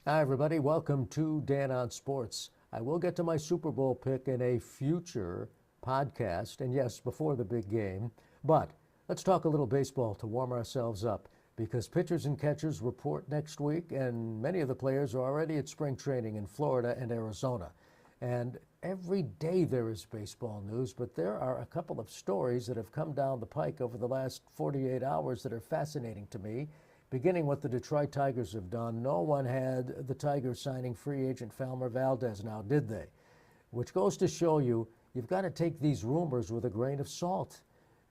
Hi, everybody. Welcome to Dan on Sports. I will get to my Super Bowl pick in a future podcast, and yes, before the big game. But let's talk a little baseball to warm ourselves up because pitchers and catchers report next week, and many of the players are already at spring training in Florida and Arizona. And every day there is baseball news, but there are a couple of stories that have come down the pike over the last 48 hours that are fascinating to me. Beginning what the Detroit Tigers have done, no one had the Tigers signing free agent Framber Valdez now, did they? Which goes to show you, you've got to take these rumors with a grain of salt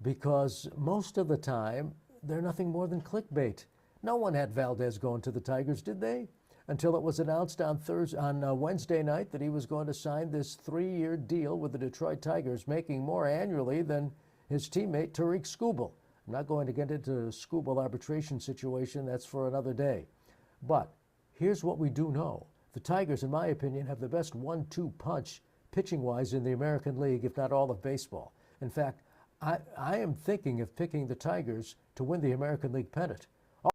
because most of the time, they're nothing more than clickbait. No one had Valdez going to the Tigers, did they? Until it was announced on Wednesday night that he was going to sign this 3-year deal with the Detroit Tigers, making more annually than his teammate Tarik Skubal. I'm not going to get into the Skubal arbitration situation. That's for another day. But here's what we do know. The Tigers, in my opinion, have the best 1-2 punch pitching-wise in the American League, if not all of baseball. In fact, I am thinking of picking the Tigers to win the American League pennant. All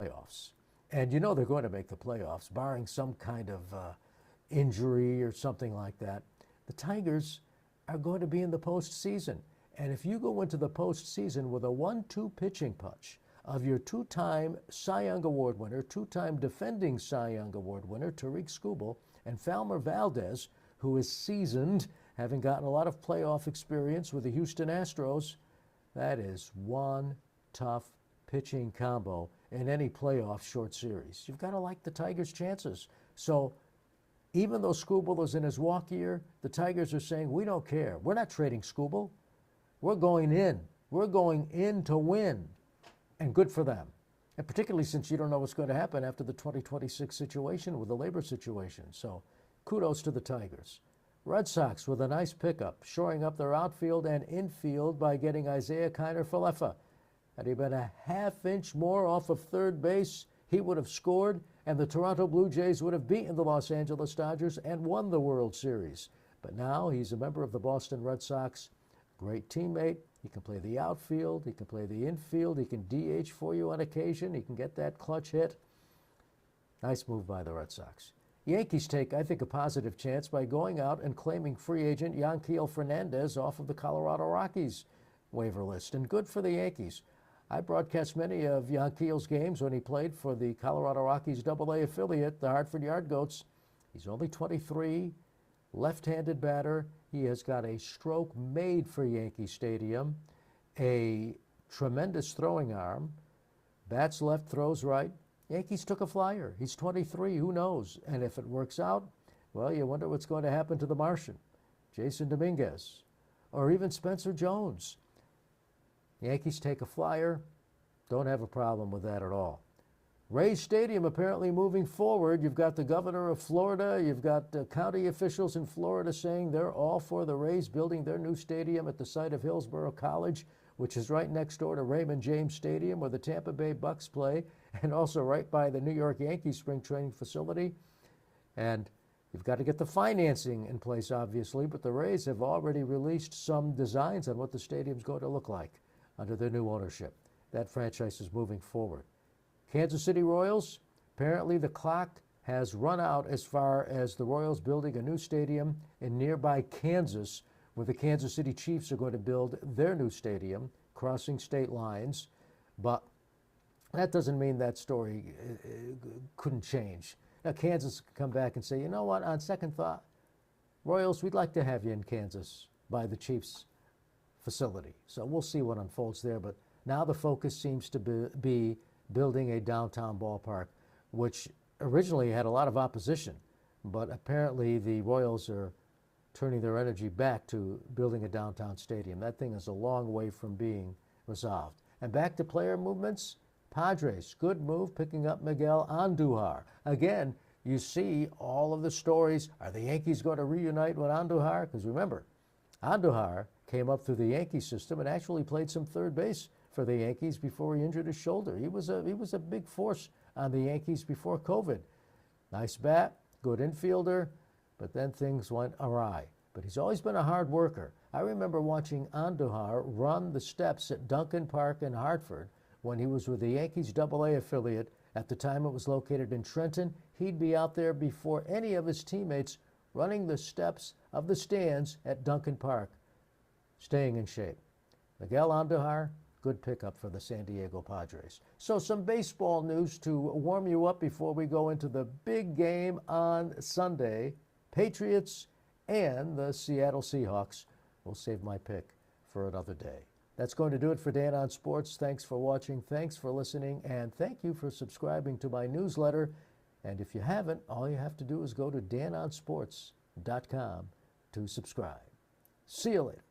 playoffs. And you know they're going to make the playoffs, barring some kind of injury or something like that. The Tigers are going to be in the postseason. And if you go into the postseason with a 1-2 pitching punch of your two-time Cy Young Award winner, two-time defending Cy Young Award winner, Tarik Skubal, and Framber Valdez, who is seasoned, having gotten a lot of playoff experience with the Houston Astros, that is one tough pitching combo in any playoff short series. You've got to like the Tigers' chances. So even though Skubal is in his walk year, the Tigers are saying, we don't care. We're not trading Skubal. We're going in. We're going in to win. And good for them. And particularly since you don't know what's going to happen after the 2026 situation with the labor situation. So kudos to the Tigers. Red Sox with a nice pickup, shoring up their outfield and infield by getting Isaiah Kiner-Falefa. Had he been a half-inch more off of third base, he would have scored, and the Toronto Blue Jays would have beaten the Los Angeles Dodgers and won the World Series. But now he's a member of the Boston Red Sox. Great teammate. He can play the outfield. He can play the infield. He can DH for you on occasion. He can get that clutch hit. Nice move by the Red Sox. Yankees take, I think, a positive chance by going out and claiming free agent Yanquiel Fernandez off of the Colorado Rockies waiver list. And good for the Yankees. I broadcast many of Yanquiel's games when he played for the Colorado Rockies AA affiliate, the Hartford Yard Goats. He's only 23, left-handed batter. He has got a stroke made for Yankee Stadium, a tremendous throwing arm, bats left, throws right. Yankees took a flyer. He's 23, who knows? And if it works out, well, you wonder what's going to happen to the Martian, Jason Dominguez, or even Spencer Jones. Yankees take a flyer, don't have a problem with that at all. Rays Stadium apparently moving forward. You've got the governor of Florida. You've got county officials in Florida saying they're all for the Rays building their new stadium at the site of Hillsborough College, which is right next door to Raymond James Stadium where the Tampa Bay Bucks play, and also right by the New York Yankees spring training facility. And you've got to get the financing in place, obviously, but the Rays have already released some designs on what the stadium's going to look like under their new ownership. That franchise is moving forward. Kansas City Royals, apparently the clock has run out as far as the Royals building a new stadium in nearby Kansas, where the Kansas City Chiefs are going to build their new stadium, crossing state lines. But that doesn't mean that story couldn't change. Now, Kansas can come back and say, you know what, on second thought, Royals, we'd like to have you in Kansas by the Chiefs facility. So we'll see what unfolds there. But now the focus seems to be building a downtown ballpark, which originally had a lot of opposition, but apparently the Royals are turning their energy back to building a downtown stadium. That thing is a long way from being resolved. And back to player movements, Padres, good move picking up Miguel Andujar. Again, you see all of the stories. Are the Yankees going to reunite with Andujar? Because remember, Andujar came up through the Yankee system and actually played some third base for the Yankees before he injured his shoulder. He was a big force on the Yankees before COVID. Nice bat, good infielder, but then things went awry. But he's always been a hard worker. I remember watching Andujar run the steps at Duncan Park in Hartford when he was with the Yankees AA affiliate At the time it was located in Trenton, he'd be out there before any of his teammates running the steps of the stands at Duncan Park, staying in shape. Miguel Andujar, good pickup for the San Diego Padres. So some baseball news to warm you up before we go into the big game on Sunday. Patriots and the Seattle Seahawks. We'll save my pick for another day. That's going to do it for Dan on Sports. Thanks for watching. Thanks for listening. And thank you for subscribing to my newsletter. And if you haven't, all you have to do is go to danonsports.com to subscribe. See you later.